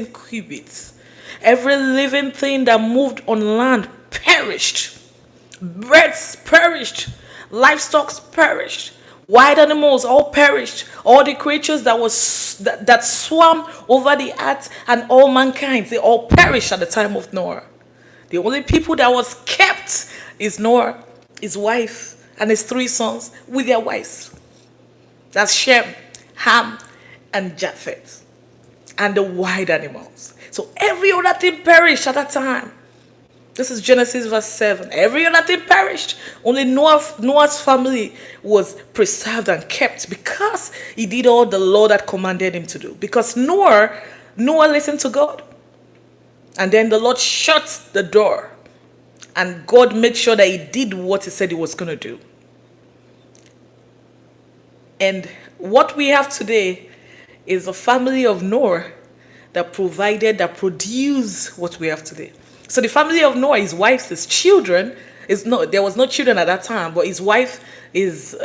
cubits. Every living thing that moved on land perished. Birds perished, livestock perished, wild animals all perished, all the creatures that swam over the earth and all mankind, they all perished at the time of Noah. The only people that was kept is Noah, his wife, and his three sons with their wives. That's Shem, Ham, and Japheth, and the wild animals. So every other thing perished at that time. This is Genesis verse 7. Every other thing perished. Only Noah's family was preserved and kept because he did all the Lord had commanded him to do. Because Noah listened to God. And then the Lord shut the door. And God made sure that he did what he said he was going to do. And what we have today is a family of Noah that produced what we have today. So the family of Noah, his wife, his children, there was no children at that time, but his wife his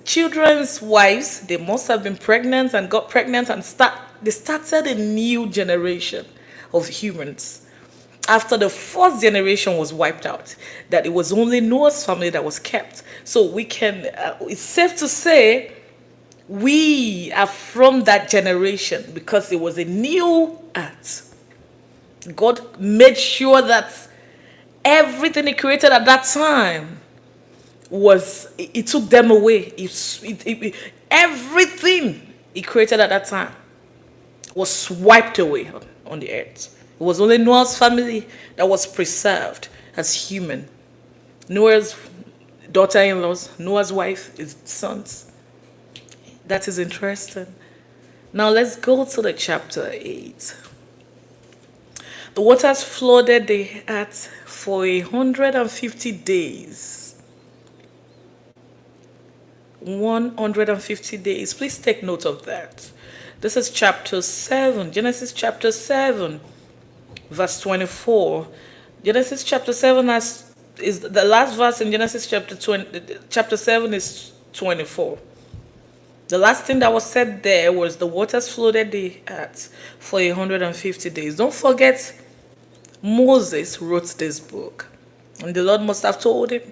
children's wives, they must have been pregnant and got pregnant and they started a new generation of humans. After the first generation was wiped out, that it was only Noah's family that was kept. So it's safe to say we are from that generation because it was a new earth. God made sure that everything he created at that time he took them away. Everything he created at that time was wiped away on the earth. It was only Noah's family that was preserved as human. Noah's daughter-in-laws, Noah's wife, his sons. That is interesting. Now let's go to the chapter 8. The waters flooded the earth for 150 days. 150 days. Please take note of that. This is chapter 7, Genesis chapter 7, verse 24. Genesis chapter 7 is the last verse in Genesis chapter 7 is 24. The last thing that was said there was the waters flooded the earth for 150 days. Don't forget, Moses wrote this book, and the Lord must have told him.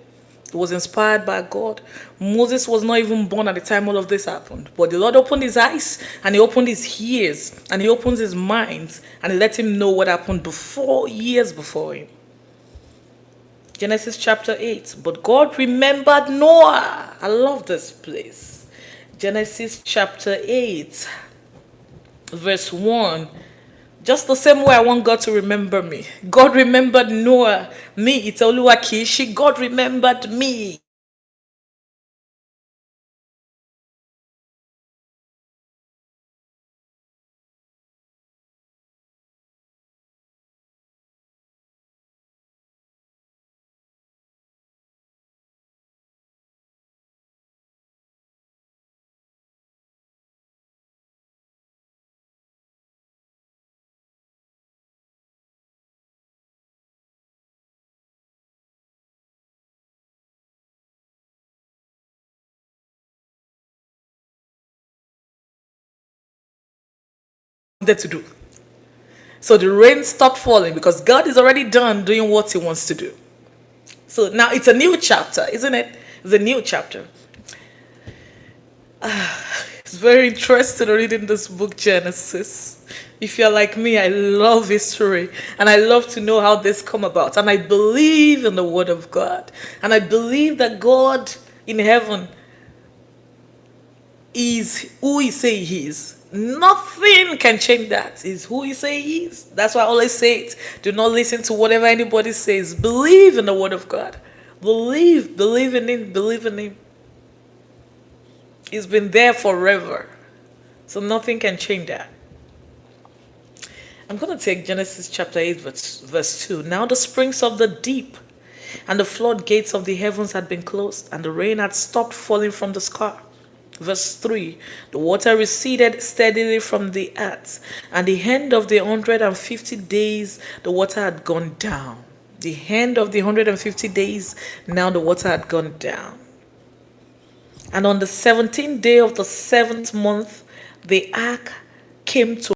It was inspired by God. Moses was not even born at the time all of this happened, but the Lord opened his eyes, and he opened his ears, and he opened his mind, and he let him know what happened years before him. Genesis chapter 8. But God remembered Noah. I love this place. Genesis chapter 8, verse 1. Just the same way I want God to remember me. God remembered Noah. Me, it's Oluwakishi. God remembered me. To do. So the rain stopped falling because God is already done doing what he wants to do. So now it's a new chapter, isn't it? It's a new chapter. It's very interesting reading this book, Genesis. If you're like me, I love history and I love to know how this come about. And I believe in the word of God. And I believe that God in heaven is who he say he is. Nothing can change that. Is who he say he is. That's why I always say it. Do not listen to whatever anybody says. Believe in the word of God. Believe in him, believe in him. He's been there forever. So nothing can change that. I'm going to take Genesis chapter 8 verse 2. Now the springs of the deep and the floodgates of the heavens had been closed, and the rain had stopped falling from the sky. Verse 3, the water receded steadily from the earth, and the end of the 150 days, the water had gone down. The end of the 150 days, now the water had gone down. And on the 17th day of the 7th month, the ark came to